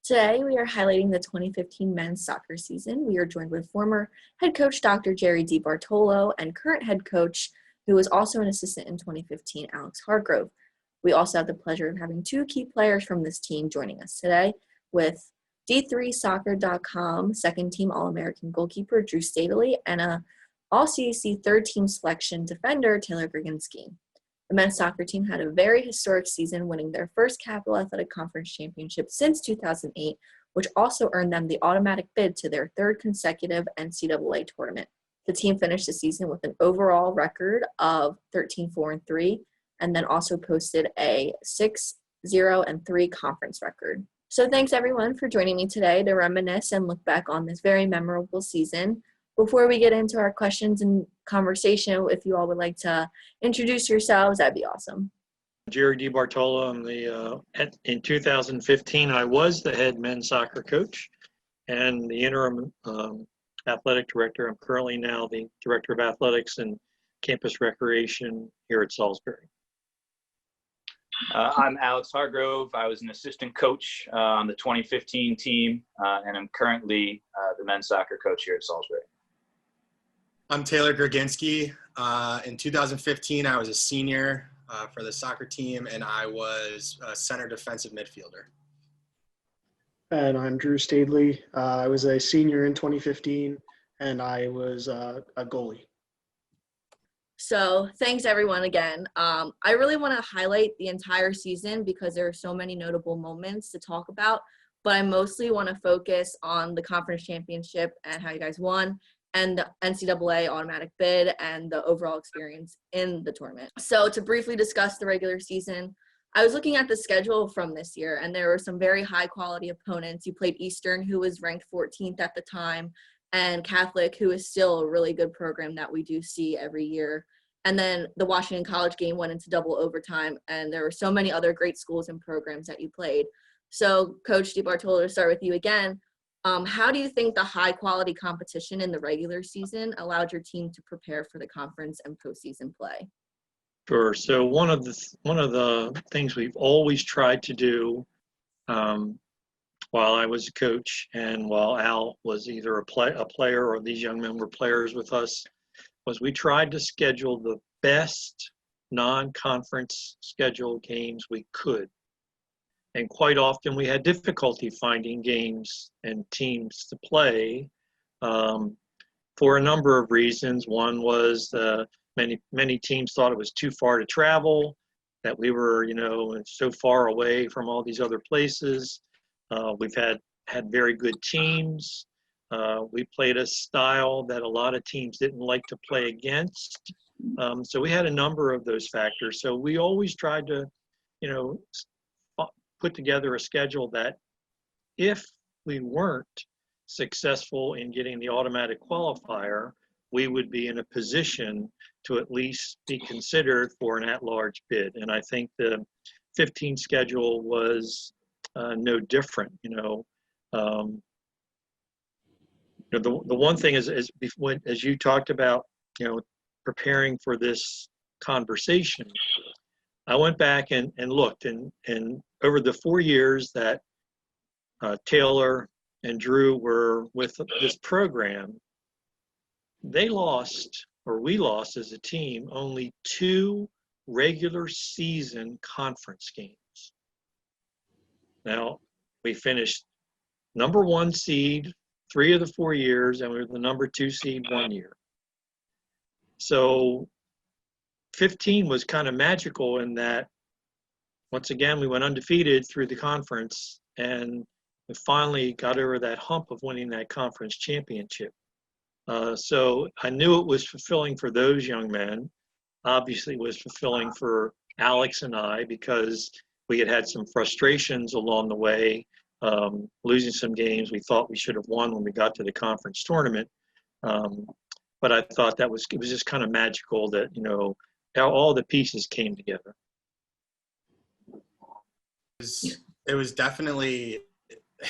Today, we are highlighting the 2015 men's soccer season. We are joined with former head coach Dr. Gerry DiBartolo and current head coach, who was also an assistant in 2015, Alex Hargrove. We also have the pleasure of having two key players from this team joining us today, with D3Soccer.com second-team All-American goalkeeper Drew Staedeli and a All-CAC third-team selection defender Taylor Groginski. The men's soccer team had a very historic season, winning their first Capital Athletic Conference championship since 2008, which also earned them the automatic bid to their third consecutive NCAA tournament. The team finished the season with an overall record of 13-4-3, and then also posted a 6-0-3 conference record. So thanks everyone for joining me today to reminisce and look back on this very memorable season. Before we get into our questions and conversation, if you all would like to introduce yourselves, that'd be awesome. Gerry DiBartolo. In 2015, I was the head men's soccer coach and the interim athletic director. I'm currently now the director of athletics and campus recreation here at Salisbury. I'm Alex Hargrove. I was an assistant coach on the 2015 team, and I'm currently the men's soccer coach here at Salisbury. I'm Taylor Groginski. In 2015, I was a senior for the soccer team, and I was a center defensive midfielder. And I'm Drew Staedeli. I was a senior in 2015, and I was a goalie. So thanks everyone again. I really want to highlight the entire season because there are so many notable moments to talk about, but I mostly want to focus on the conference championship and how you guys won, and the NCAA automatic bid and the overall experience in the tournament. So to briefly discuss the regular season, I was looking at the schedule from this year, and there were some very high quality opponents. You played Eastern, who was ranked 14th at the time, and Catholic, who is still a really good program that we do see every year. And then the Washington College game went into double overtime, and there were so many other great schools and programs that you played. So Coach DiBartolo, to start with you again, how do you think the high-quality competition in the regular season allowed your team to prepare for the conference and postseason play? Sure. So one of the things we've always tried to do while I was a coach and while Al was either a player or these young men were players with us was we tried to schedule the best non-conference scheduled games we could. And quite often we had difficulty finding games and teams to play for a number of reasons. One was many teams thought it was too far to travel, that we were, so far away from all these other places. We've had very good teams. We played a style that a lot of teams didn't like to play against. So we had a number of those factors. So we always tried to, put together a schedule that if we weren't successful in getting the automatic qualifier, we would be in a position to at least be considered for an at-large bid. And I think the 15 schedule was no different. The one thing is as you talked about, preparing for this conversation, I went back and looked, and over the 4 years that Taylor and Drew were with this program, we lost as a team only 2 regular season conference games. Now, we finished number 1 seed 3 of the 4 years, and we were the number 2 seed 1 year. So 15 was kind of magical in that, once again, we went undefeated through the conference, and we finally got over that hump of winning that conference championship. So I knew it was fulfilling for those young men. Obviously, it was fulfilling for Alex and I because we had some frustrations along the way, losing some games we thought we should have won when we got to the conference tournament. But I thought it was just kind of magical that, all the pieces came together. It was definitely,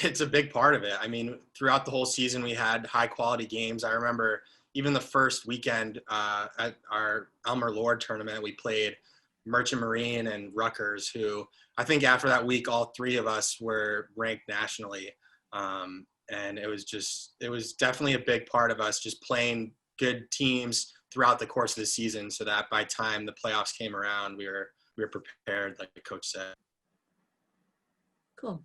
it's a big part of it. I mean, throughout the whole season, we had high quality games. I remember even the first weekend at our Elmer Lord tournament, we played Merchant Marine and Rutgers, who I think after that week, all three of us were ranked nationally. And it was definitely a big part of us just playing good teams throughout the course of the season, so that by time the playoffs came around, we were prepared, like the coach said. Cool.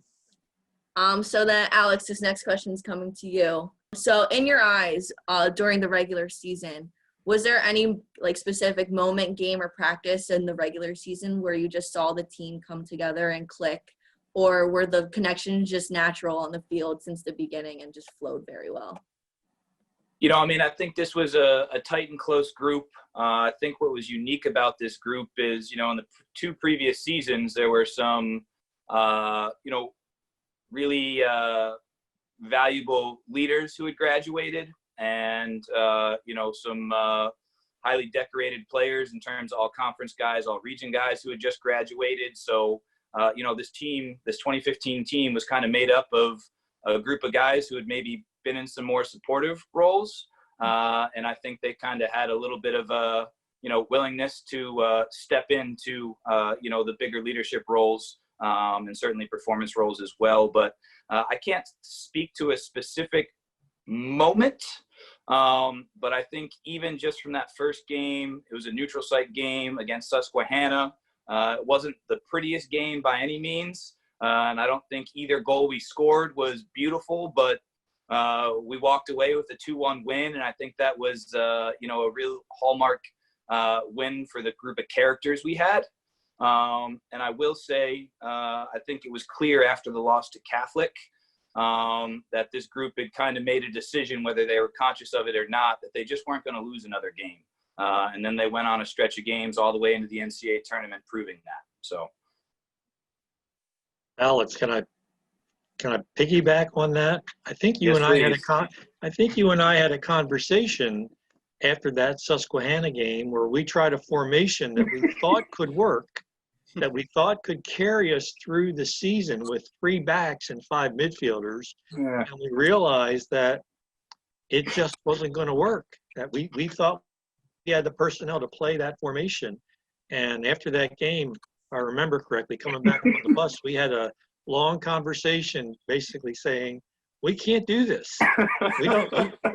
So then, Alex, this next question is coming to you. So in your eyes, during the regular season, was there any like specific moment, game, or practice in the regular season where you just saw the team come together and click, or were the connections just natural on the field since the beginning and just flowed very well? I think this was a tight and close group. I think what was unique about this group is, in the two previous seasons, there were some, really valuable leaders who had graduated, and some highly decorated players in terms of all conference guys, all region guys who had just graduated. So this 2015 team was kind of made up of a group of guys who had maybe been in some more supportive roles, and I think they kind of had a little bit of a willingness to step into the bigger leadership roles, and certainly performance roles as well. But I can't speak to a specific moment, but I think even just from that first game, it was a neutral site game against Susquehanna. It wasn't the prettiest game by any means, and I don't think either goal we scored was beautiful, but we walked away with a 2-1 win, and I think that was a real hallmark win for the group of characters we had. And I will say, I think it was clear after the loss to Catholic that this group had kind of made a decision, whether they were conscious of it or not, that they just weren't going to lose another game. And then they went on a stretch of games all the way into the NCAA tournament proving that. So, Alex, can I piggyback on that? I think you Yes, and I please. had a conversation after that Susquehanna game where we tried a formation that we thought could work, that we thought could carry us through the season with 3 backs and 5 midfielders. Yeah. And we realized that it just wasn't going to work, that we thought we had the personnel to play that formation. And after that game, if I remember correctly, coming back on the bus, we had a long conversation basically saying, we can't do this.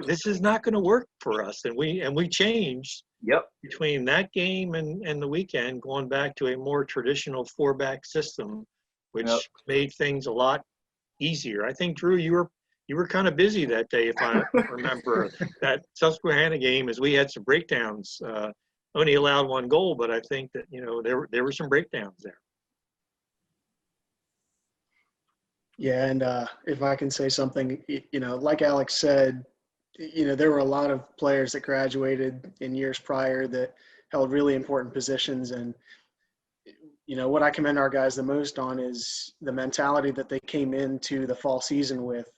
This is not going to work for us. And we changed between that game and the weekend, going back to a more traditional 4-back system, which made things a lot easier. I think, Drew, you were kind of busy that day, if I remember. That Susquehanna game, as we had some breakdowns, only allowed 1 goal, but I think that, there were some breakdowns there. Yeah, and if I can say something, like Alex said, there were a lot of players that graduated in years prior that held really important positions. And, what I commend our guys the most on is the mentality that they came into the fall season with,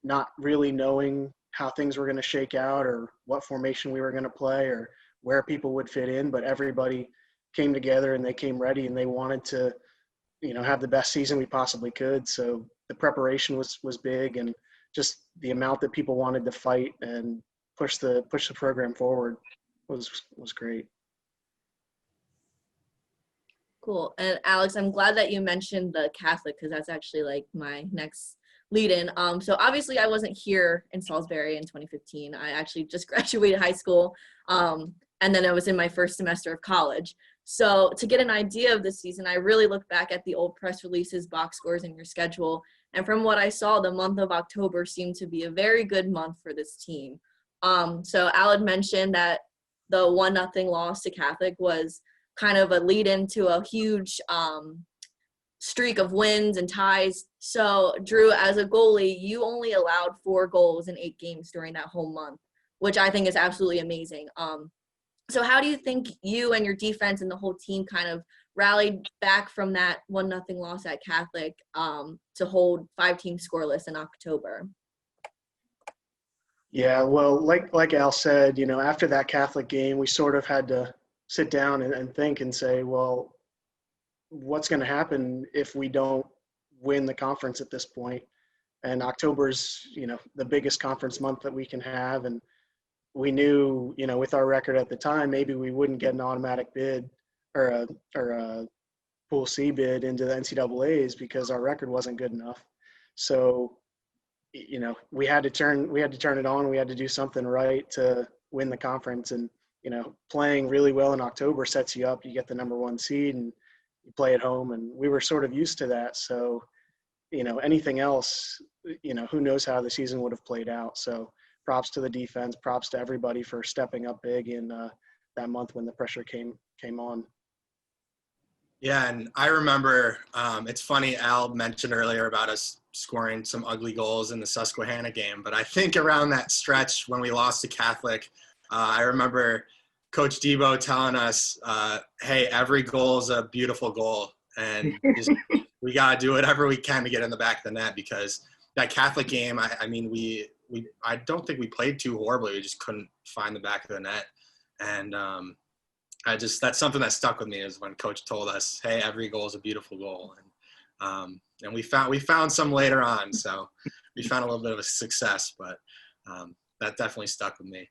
not really knowing how things were going to shake out or what formation we were going to play or where people would fit in, but everybody came together and they came ready and they wanted to have the best season we possibly could. So the preparation was big, and just the amount that people wanted to fight and push the program forward was great. Cool. And Alex, I'm glad that you mentioned the Catholic, because that's actually like my next lead in. So obviously I wasn't here in Salisbury in 2015. I actually just graduated high school. And then I was in my first semester of college. So to get an idea of the season, I really looked back at the old press releases, box scores, and your schedule. And from what I saw, the month of October seemed to be a very good month for this team. So Al had mentioned that the 1-0 loss to Catholic was kind of a lead into a huge streak of wins and ties. So Drew, as a goalie, you only allowed 4 goals in 8 games during that whole month, which I think is absolutely amazing. So how do you think you and your defense and the whole team kind of rallied back from that 1-0 loss at Catholic to hold 5 teams scoreless in October? Yeah, well, like Al said, after that Catholic game, we sort of had to sit down and think and say, well, what's going to happen if we don't win the conference at this point? And October's, the biggest conference month that we can have. And we knew, with our record at the time, maybe we wouldn't get an automatic bid. or a Pool C bid into the NCAA's because our record wasn't good enough. So, you know, we had to turn it on. We had to do something right to win the conference. And, you know, playing really well in October sets you up. You get the number 1 seed and you play at home. And we were sort of used to that. So, you know, anything else, you know, who knows how the season would have played out. So props to the defense, props to everybody for stepping up big in that month when the pressure came on. Yeah, and I remember, it's funny, Al mentioned earlier about us scoring some ugly goals in the Susquehanna game, but I think around that stretch when we lost to Catholic, I remember Coach Debo telling us, hey, every goal is a beautiful goal, and just, we got to do whatever we can to get in the back of the net, because that Catholic game, I mean, I don't think we played too horribly. We just couldn't find the back of the net, and that's something that stuck with me, is when Coach told us, hey, every goal is a beautiful goal. And we found some later on. So we found a little bit of a success, but that definitely stuck with me.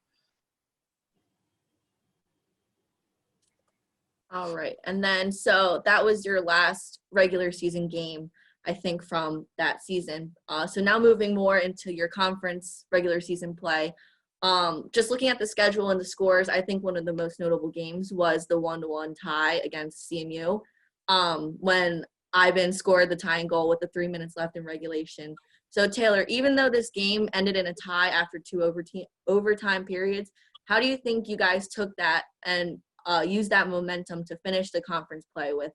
All right. And then, so that was your last regular season game, I think, from that season. So now moving more into your conference regular season play. Just looking at the schedule and the scores, I think one of the most notable games was the 1-1 tie against CMU, when Ivan scored the tying goal with the 3 minutes left in regulation. So Taylor, even though this game ended in a tie after 2 overtime periods, how do you think you guys took that and used that momentum to finish the conference play with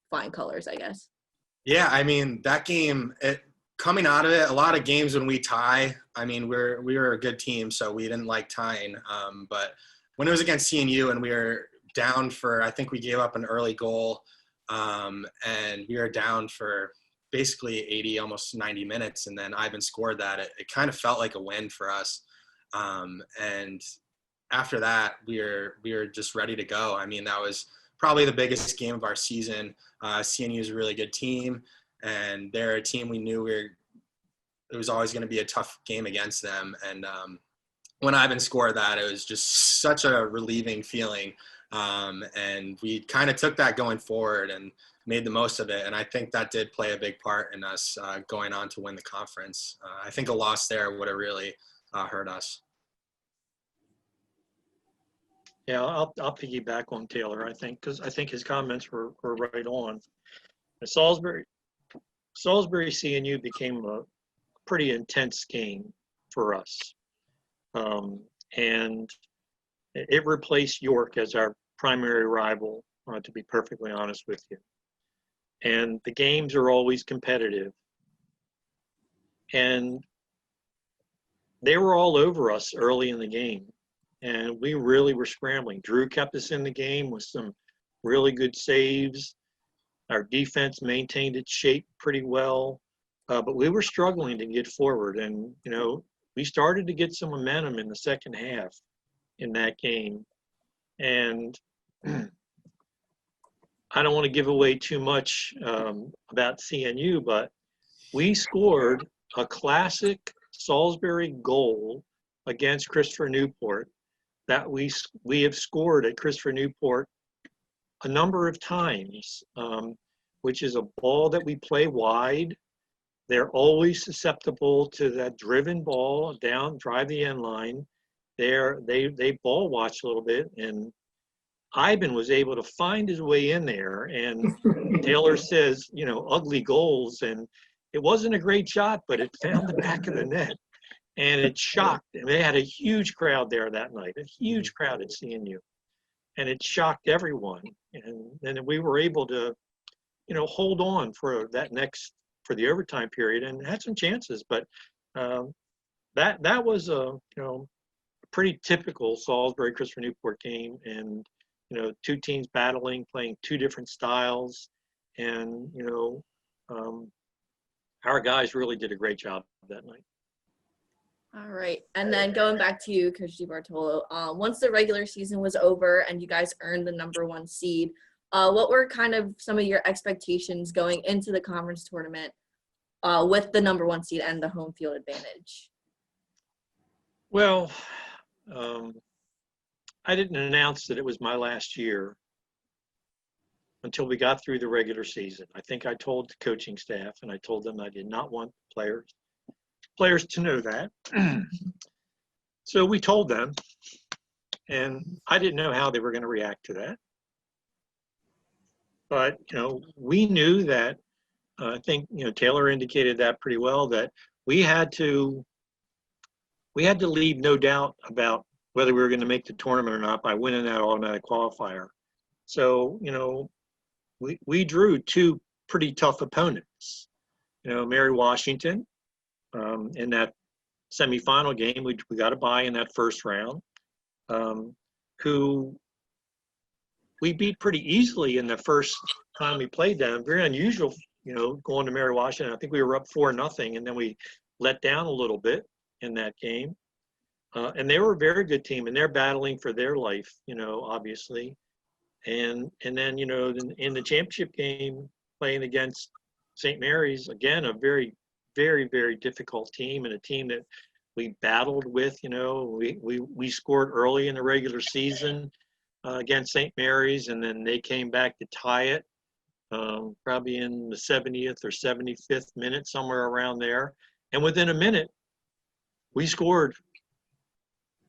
flying colors, I guess? Yeah, I mean, that game, coming out of it, a lot of games when we tie, I mean, we were a good team, so we didn't like tying. But when it was against CNU and we were down for, I think we gave up an early goal, and we were down for basically 80, almost 90 minutes, and then Ivan scored that. It kind of felt like a win for us. And after that, we were just ready to go. I mean, that was probably the biggest game of our season. CNU is a really good team, and they're a team we knew it was always going to be a tough game against them. And when Ivan scored that, it was just such a relieving feeling. And we kind of took that going forward and made the most of it. And I think that did play a big part in us going on to win the conference. I think a loss there would have really hurt us. Yeah, I'll piggyback on Taylor, I think, because I think his comments were right on. The Salisbury CNU became a pretty intense game for us. And it replaced York as our primary rival, to be perfectly honest with you. And the games are always competitive. And they were all over us early in the game. And we really were scrambling. Drew kept us in the game with some really good saves. Our defense maintained its shape pretty well. But we were struggling to get forward. And, you know, we started to get some momentum in the second half in that game. And I don't want to give away too much about CNU, but we scored a classic Salisbury goal against Christopher Newport that we have scored at Christopher Newport a number of times, which is a ball that we play wide. They're always susceptible to that driven ball down, drive the end line. They ball watch a little bit, and Ivan was able to find his way in there. And Taylor says, you know, ugly goals, and it wasn't a great shot, but it found the back of the net, and it shocked. And they had a huge crowd there that night, a huge crowd at CNU, and it shocked everyone. And then we were able to, you know, hold on for the overtime period and had some chances. But that was a, you know, pretty typical Salisbury Christopher Newport game, and you know, two teams battling, playing two different styles, and you know, our guys really did a great job that night. All right. And then going back to you, Coach DiBartolo, once the regular season was over and you guys earned the number 1 seed, what were kind of some of your expectations going into the conference tournament with the number 1 seed and the home field advantage? Well, I didn't announce that it was my last year until we got through the regular season. I think I told the coaching staff, and I told them I did not want players to know that. So we told them, and I didn't know how they were going to react to that. But, we knew that, I think, Taylor indicated that pretty well, that we had to leave no doubt about whether we were going to make the tournament or not by winning that automatic qualifier. So, we drew two pretty tough opponents. Mary Washington, in that semifinal game, we got a bye in that first round, who we beat pretty easily in the first time we played them. Very unusual, going to Mary Washington. I think we were up 4-0, and then we let down a little bit in that game. And they were a very good team, and they're battling for their life, obviously. And then, in the championship game, playing against St. Mary's, again, a very, very, very difficult team, and a team that we battled with. We scored early in the regular season against St. Mary's, and then they came back to tie it, probably in the 70th or 75th minute, somewhere around there. And within a minute, we scored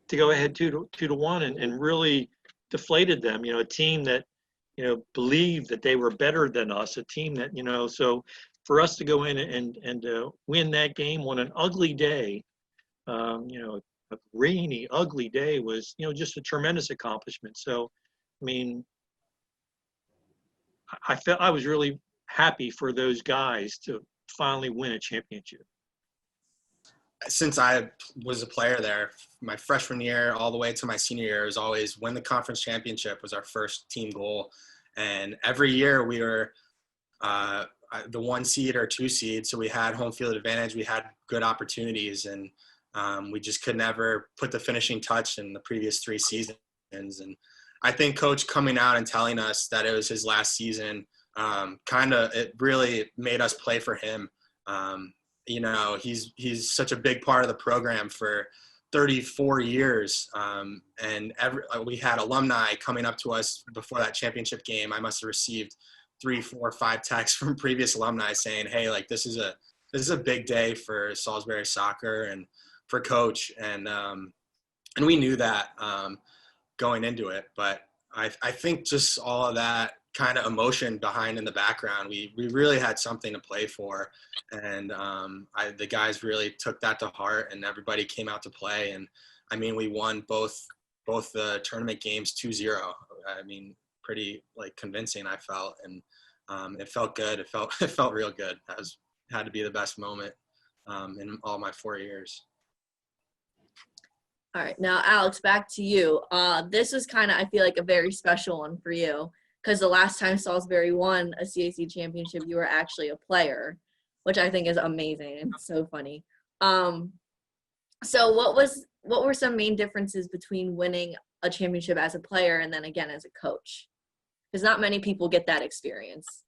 to go ahead 2-1 and really deflated them. A team that believed that they were better than us, a team that so for us to go in and win that game on an ugly day, a rainy, ugly day, was just a tremendous accomplishment. So I mean, I was really happy for those guys to finally win a championship. Since I was a player there, my freshman year all the way to my senior year, was always win the conference championship was our first team goal. And every year we were the 1 seed or 2 seed, so we had home field advantage. We had good opportunities, and we just could never put the finishing touch in the previous 3 seasons. And I think Coach coming out and telling us that it was his last season, it really made us play for him. He's such a big part of the program for 34 years. And we had alumni coming up to us before that championship game. I must have received 3, 4, 5 texts from previous alumni saying, hey, like, this is a big day for Salisbury soccer and for Coach. And we knew that going into it, but I think just all of that kind of emotion behind in the background, we really had something to play for. And the guys really took that to heart, and everybody came out to play. And I mean, we won both the tournament games 2-0. I mean, pretty convincing, I felt. And it felt good. It felt real good. Had to be the best moment in all my 4 years. All right, now Alex, back to you. This was kind of, I feel like, a very special one for you, because the last time Salisbury won a CAC championship, you were actually a player, which I think is amazing and so funny. So what were some main differences between winning a championship as a player and then again as a coach? Because not many people get that experience.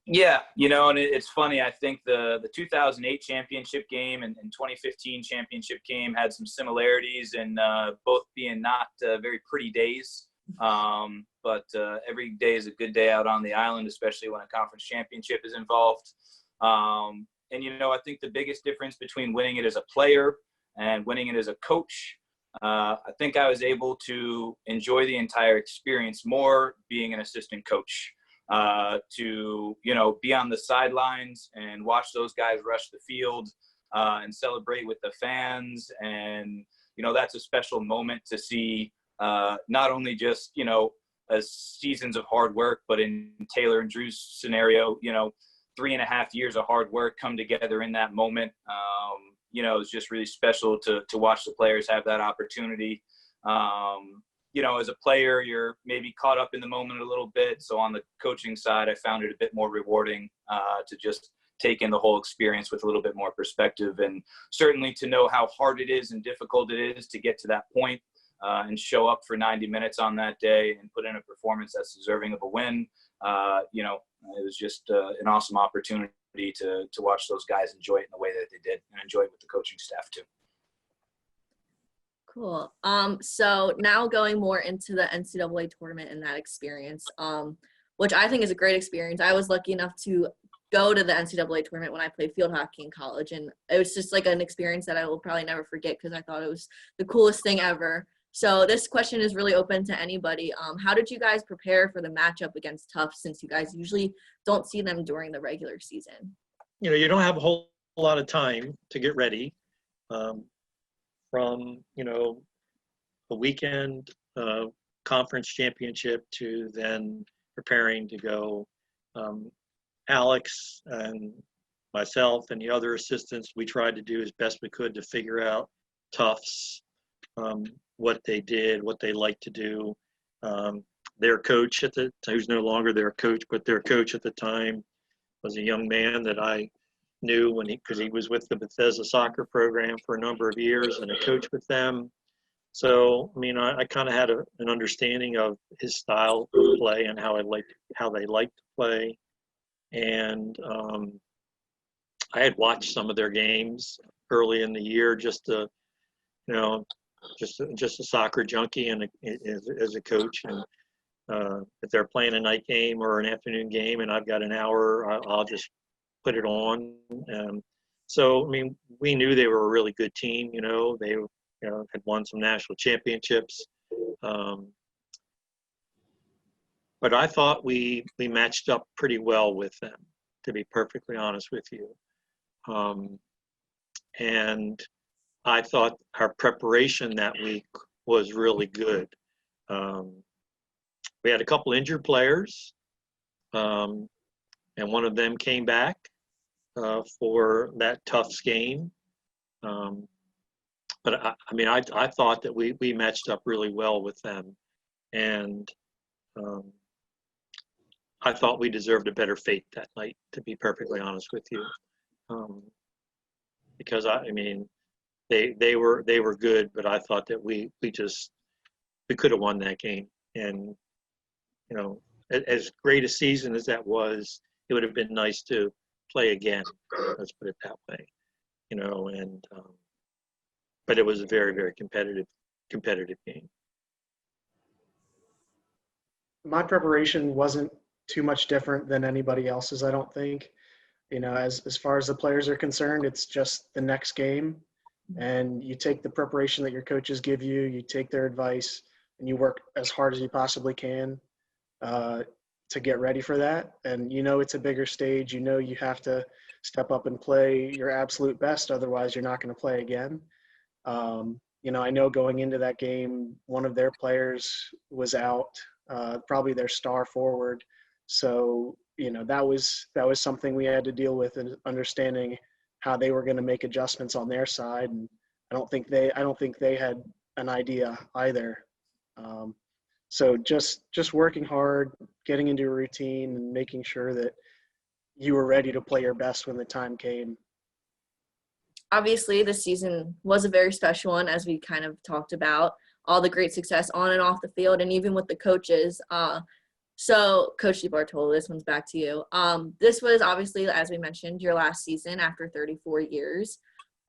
Yeah, and it's funny. I think the 2008 championship game and 2015 championship game had some similarities in both being not very pretty days. But every day is a good day out on the island, especially when a conference championship is involved. And, I think the biggest difference between winning it as a player and winning it as a coach, I think I was able to enjoy the entire experience more being an assistant coach. To be on the sidelines and watch those guys rush the field and celebrate with the fans. And that's a special moment to see, not only just seasons of hard work, but in Taylor and Drew's scenario, 3.5 years of hard work come together in that moment. It's just really special to watch the players have that opportunity. As a player, you're maybe caught up in the moment a little bit. So on the coaching side, I found it a bit more rewarding to just take in the whole experience with a little bit more perspective, and certainly to know how hard it is and difficult it is to get to that point and show up for 90 minutes on that day and put in a performance that's deserving of a win. It was just an awesome opportunity to watch those guys enjoy it in the way that they did, and enjoy it with the coaching staff too. Cool. So now going more into the NCAA tournament and that experience, which I think is a great experience. I was lucky enough to go to the NCAA tournament when I played field hockey in college, and it was just like an experience that I will probably never forget because I thought it was the coolest thing ever. So this question is really open to anybody. How did you guys prepare for the matchup against Tufts, since you guys usually don't see them during the regular season? You don't have a whole lot of time to get ready from, the weekend conference championship to then preparing to go. Alex and myself and the other assistants, we tried to do as best we could to figure out Tufts, what they did, what they like to do. Their coach who's no longer their coach, but their coach at the time was a young man that I knew because he was with the Bethesda soccer program for a number of years and a coach with them. So, I kind of had an understanding of his style of play and how they like to play. And I had watched some of their games early in the year, just a soccer junkie and as a coach. And if they're playing a night game or an afternoon game and I've got an hour, I'll just put it on. So, we knew they were a really good team. They had won some national championships. But I thought we matched up pretty well with them, to be perfectly honest with you. And I thought our preparation that week was really good. We had a couple injured players, and one of them came back for that Tufts game. But I thought that we matched up really well with them, and I thought we deserved a better fate that night, to be perfectly honest with you, because they were good, but I thought that we could have won that game, and as great a season as that was, it would have been nice to play again. Let's put it that way, but it was a very, very competitive game. My preparation wasn't too much different than anybody else's, I don't think. As far as the players are concerned, it's just the next game, and you take the preparation that your coaches give you, you take their advice, and you work as hard as you possibly can to get ready for that. And it's a bigger stage. You have to step up and play your absolute best, otherwise you're not going to play again. I know going into that game, one of their players was out, probably their star forward. So, that was something we had to deal with, and understanding how they were going to make adjustments on their side. And I don't think they had an idea either. So just working hard, getting into a routine, and making sure that you were ready to play your best when the time came. Obviously, this season was a very special one, as we kind of talked about, all the great success on and off the field, and even with the coaches. So, Coach DiBartolo, this one's back to you. This was obviously, as we mentioned, your last season after 34 years.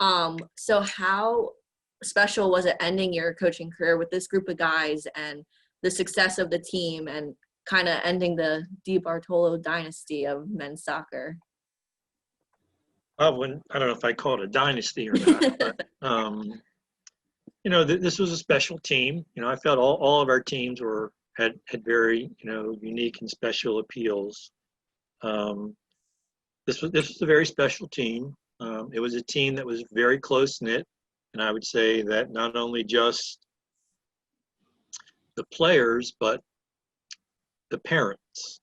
So how special was it ending your coaching career with this group of guys and the success of the team, and kind of ending the DiBartolo dynasty of men's soccer? I don't know if I call it a dynasty or not, but this was a special team. I felt all of our teams had very unique and special appeals. This was a very special team. It was a team that was very close knit, and I would say that not only just the players, but the parents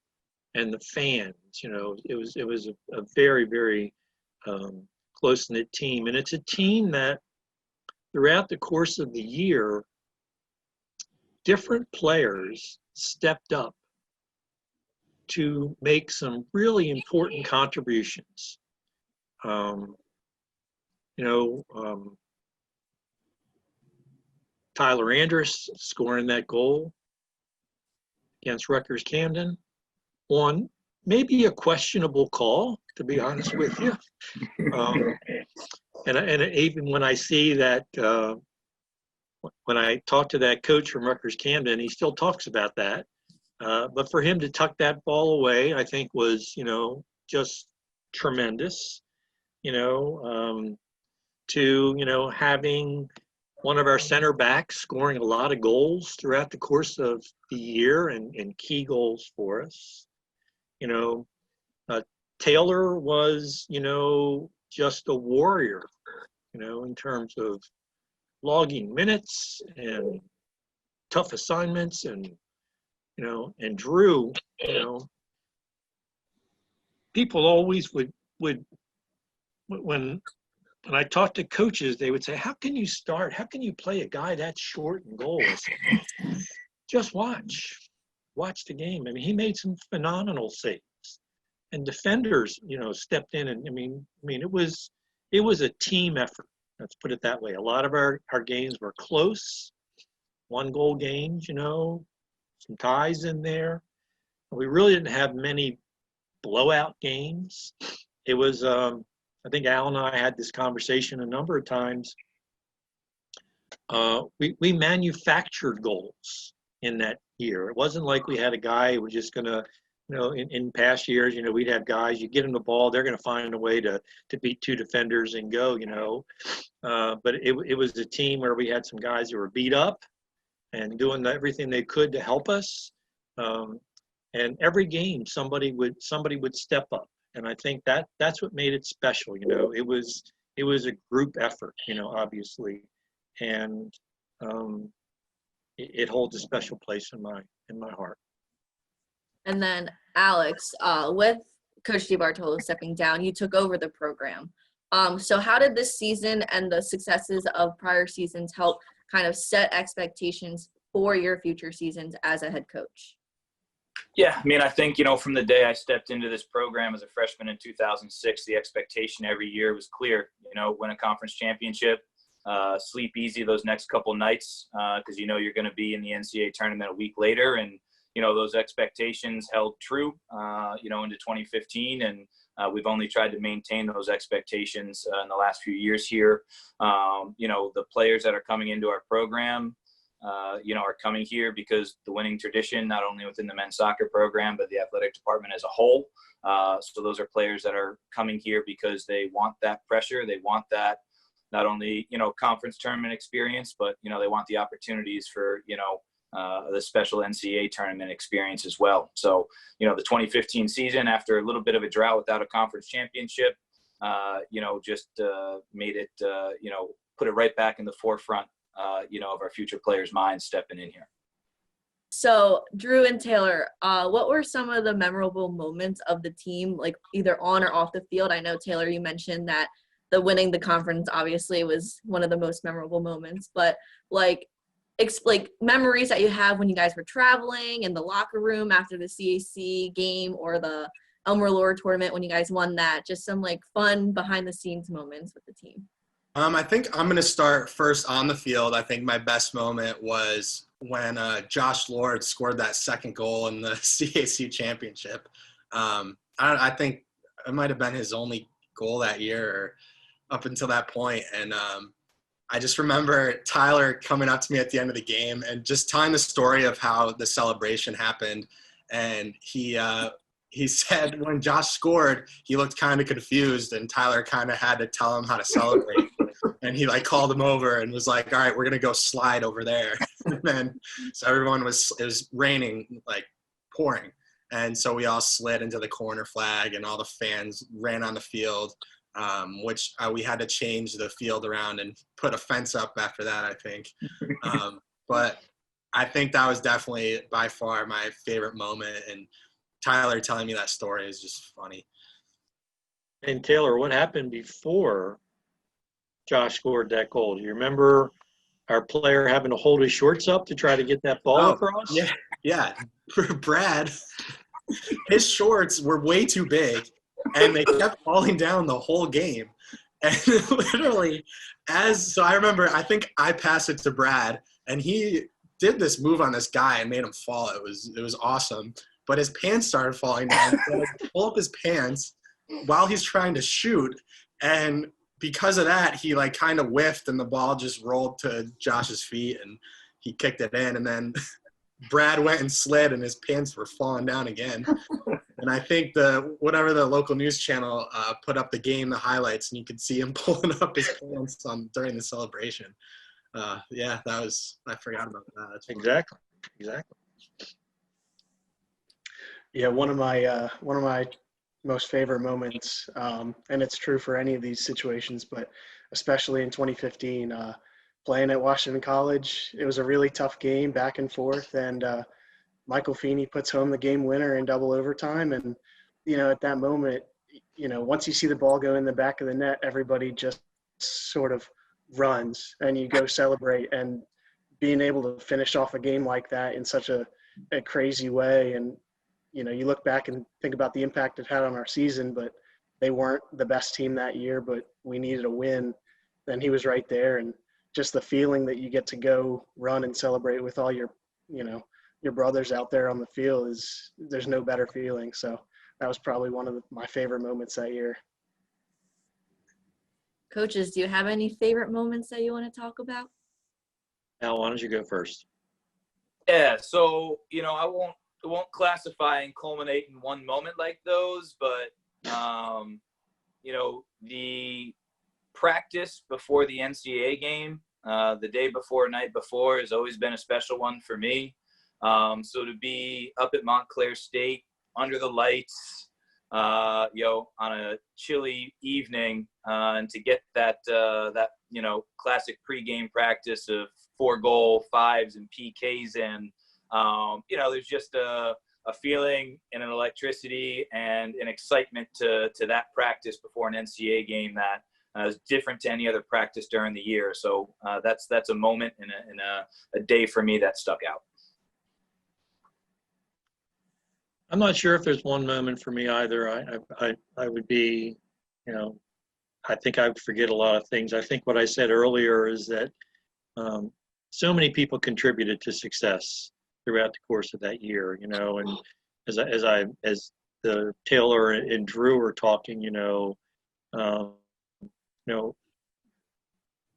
and the fans. It was a very, very close-knit team, and it's a team that throughout the course of the year, different players stepped up to make some really important contributions. Tyler Andrus scoring that goal against Rutgers Camden on maybe a questionable call, to be honest with you. And even when I see that, when I talk to that coach from Rutgers Camden, he still talks about that. But for him to tuck that ball away, I think was, just tremendous, to, having one of our center backs scoring a lot of goals throughout the course of the year and key goals for us. Taylor was, just a warrior, in terms of logging minutes and tough assignments and Drew, people always would when I talked to coaches, they would say, how can you play a guy that short in goals? Just watch the game. I mean, he made some phenomenal saves, and defenders, stepped in, and I mean, it was a team effort. Let's put it that way. A lot of our games were close, 1-goal games, some ties in there. We really didn't have many blowout games. It was, I think Al and I had this conversation a number of times. We manufactured goals in that year. It wasn't like we had a guy who was just going to, in past years, we'd have guys, you get them the ball, they're going to find a way to beat 2 defenders and go, But it was a team where we had some guys who were beat up and doing everything they could to help us. And every game, somebody would step up. And I think that's what made it special. It was a group effort, obviously. And it holds a special place in my heart. And then Alex, with Coach DiBartolo stepping down, you took over the program. So how did this season and the successes of prior seasons help kind of set expectations for your future seasons as a head coach? Yeah, I mean, I think, from the day I stepped into this program as a freshman in 2006, the expectation every year was clear, win a conference championship, sleep easy those next couple nights because you're going to be in the NCAA tournament a week later. And, those expectations held true, into 2015. And we've only tried to maintain those expectations in the last few years here. The players that are coming into our program, are coming here because the winning tradition, not only within the men's soccer program, but the athletic department as a whole. So those are players that are coming here because they want that pressure. They want that not only, conference tournament experience, but, they want the opportunities for, the special NCAA tournament experience as well. So, the 2015 season, after a little bit of a drought without a conference championship, just made it, put it right back in the forefront of our future players' minds stepping in here. So Drew and Taylor, what were some of the memorable moments of the team, like either on or off the field? I know, Taylor, you mentioned that the winning the conference obviously was one of the most memorable moments, but like memories that you have when you guys were traveling in the locker room after the CAC game or the Elmer Lohr tournament when you guys won that, just some like fun behind the scenes moments with the team. I think I'm going to start first on the field. I think my best moment was when Josh Lord scored that second goal in the CAC championship. I think it might have been his only goal that year or up until that point. And I just remember Tyler coming up to me at the end of the game and just telling the story of how the celebration happened. And he said when Josh scored, he looked kind of confused, and Tyler kind of had to tell him how to celebrate. And he called him over and was like, all right, we're going to go slide over there. And then, so it was raining, pouring. And so we all slid into the corner flag and all the fans ran on the field, which we had to change the field around and put a fence up after that, I think. But I think that was definitely by far my favorite moment. And Tyler telling me that story is just funny. And Taylor, what happened before Josh scored that goal? Do you remember our player having to hold his shorts up to try to get that ball across? Yeah. Brad, his shorts were way too big, and they kept falling down the whole game. And literally, so I remember, I think I passed it to Brad, and he did this move on this guy and made him fall. It was awesome. But his pants started falling down. So I pull up his pants while he's trying to shoot, and because of that, he kind of whiffed, and the ball just rolled to Josh's feet, and he kicked it in. And then Brad went and slid and his pants were falling down again. And I think whatever the local news channel put up the highlights, and you could see him pulling up his pants during the celebration. Yeah, I forgot about that. That's funny. Exactly. Yeah, one of my most favorite moments, and it's true for any of these situations, but especially in 2015, playing at Washington College, it was a really tough game, back and forth, and Michael Feeney puts home the game winner in double overtime, and at that moment, once you see the ball go in the back of the net, everybody just sort of runs, and you go celebrate, and being able to finish off a game like that in such a crazy way, and you look back and think about the impact it had on our season, but they weren't the best team that year, but we needed a win. Then he was right there. And just the feeling that you get to go run and celebrate with all your brothers out there on the field there's no better feeling. So that was probably one of my favorite moments that year. Coaches, do you have any favorite moments that you want to talk about? Al, why don't you go first? Yeah, so it won't classify and culminate in one moment like those, but the practice before the NCAA game, the day before, night before, has always been a special one for me. So to be up at Montclair State under the lights, on a chilly evening, and to get that classic pregame practice of 4-goal 5s and PKs in. There's just a feeling and an electricity and an excitement to that practice before an NCAA game that is different to any other practice during the year. So that's a moment and a day for me that stuck out. I'm not sure if there's one moment for me either. I would be, I think I would forget a lot of things. I think what I said earlier is that so many people contributed to success throughout the course of that year, and as the Taylor and Drew were talking,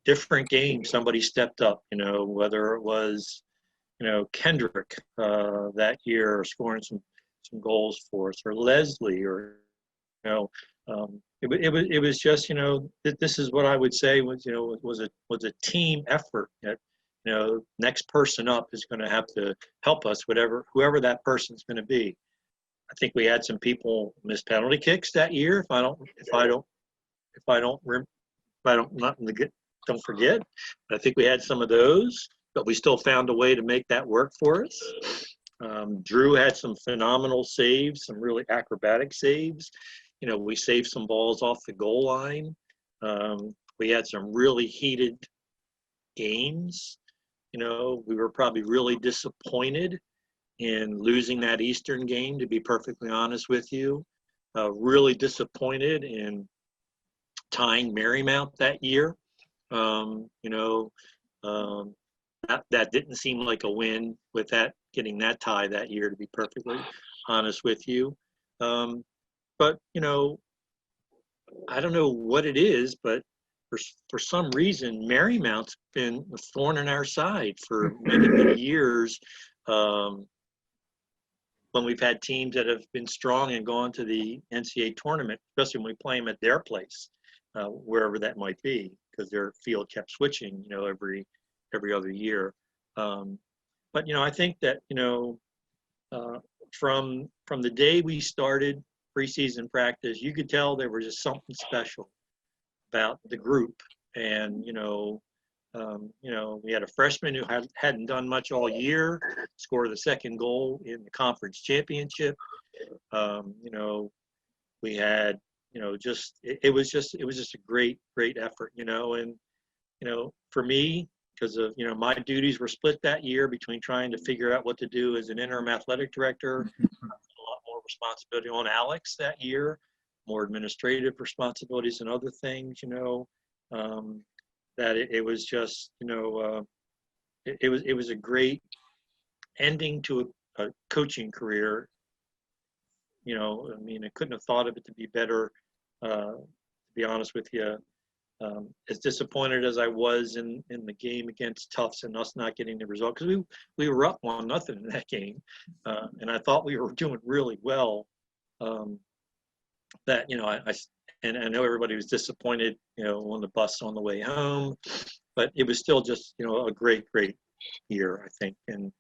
different games, somebody stepped up, whether it was, Kendrick that year scoring some goals for us, or Leslie, or, it was just, this is what I would say was a team effort that, next person up is going to have to help us, whoever that person's going to be. I think we had some people miss penalty kicks that year. Don't forget. I think we had some of those, but we still found a way to make that work for us. Drew had some phenomenal saves, some really acrobatic saves. We saved some balls off the goal line. We had some really heated games. We were probably really disappointed in losing that Eastern game, to be perfectly honest with you. Really disappointed in tying Marymount that year. That didn't seem like a win with that, getting that tie that year, to be perfectly honest with you. But, I don't know what it is, but for some reason, Marymount's been a thorn in our side for many, many years. When we've had teams that have been strong and gone to the NCAA tournament, especially when we play them at their place, wherever that might be, because their field kept switching, every other year. But I think that from the day we started preseason practice, you could tell there was just something special about the group. And we had a freshman who hadn't done much all year score the second goal in the conference championship. We had it was just a great effort, and for me, because of my duties were split that year between trying to figure out what to do as an interim athletic director, a lot more responsibility on Alex that year, more administrative responsibilities and other things, that it was just, it was a great ending to a coaching career. I couldn't have thought of it to be better, to be honest with you. as disappointed as I was in the game against Tufts and us not getting the result, because we were up 1-0 in that game, and I thought we were doing really well. That I know everybody was disappointed, on the bus on the way home, but it was still just a great year, I think, and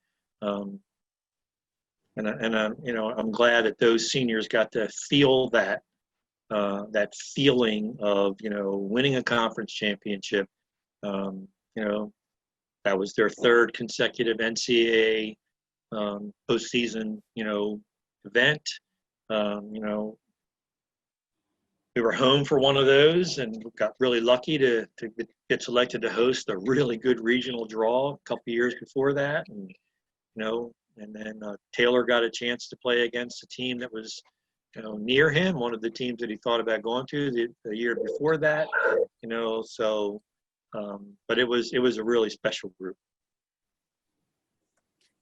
I'm glad that those seniors got to feel that feeling of winning a conference championship. That was their third consecutive NCAA postseason event. We were home for one of those and got really lucky to get selected to host a really good regional draw a couple years before that, and then Taylor got a chance to play against a team that was near him, one of the teams that he thought about going to the year before that, so but it was a really special group.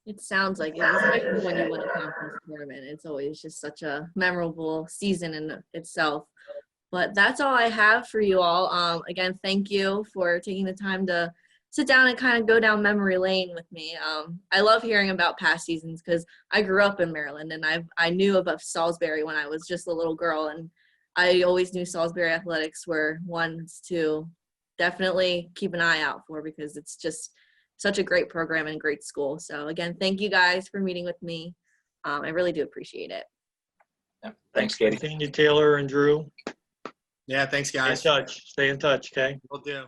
It sounds like it, especially when you win a conference tournament. It's always just such a memorable season in itself. But that's all I have for you all. Again, thank you for taking the time to sit down and kind of go down memory lane with me. I love hearing about past seasons because I grew up in Maryland, and I knew about Salisbury when I was just a little girl, and I always knew Salisbury athletics were ones to definitely keep an eye out for, because it's just such a great program and great school. So again, thank you guys for meeting with me. I really do appreciate it. Yeah. Thanks, Katie. Thank you, Taylor and Drew. Yeah, thanks, guys. Stay in touch, okay? Will do.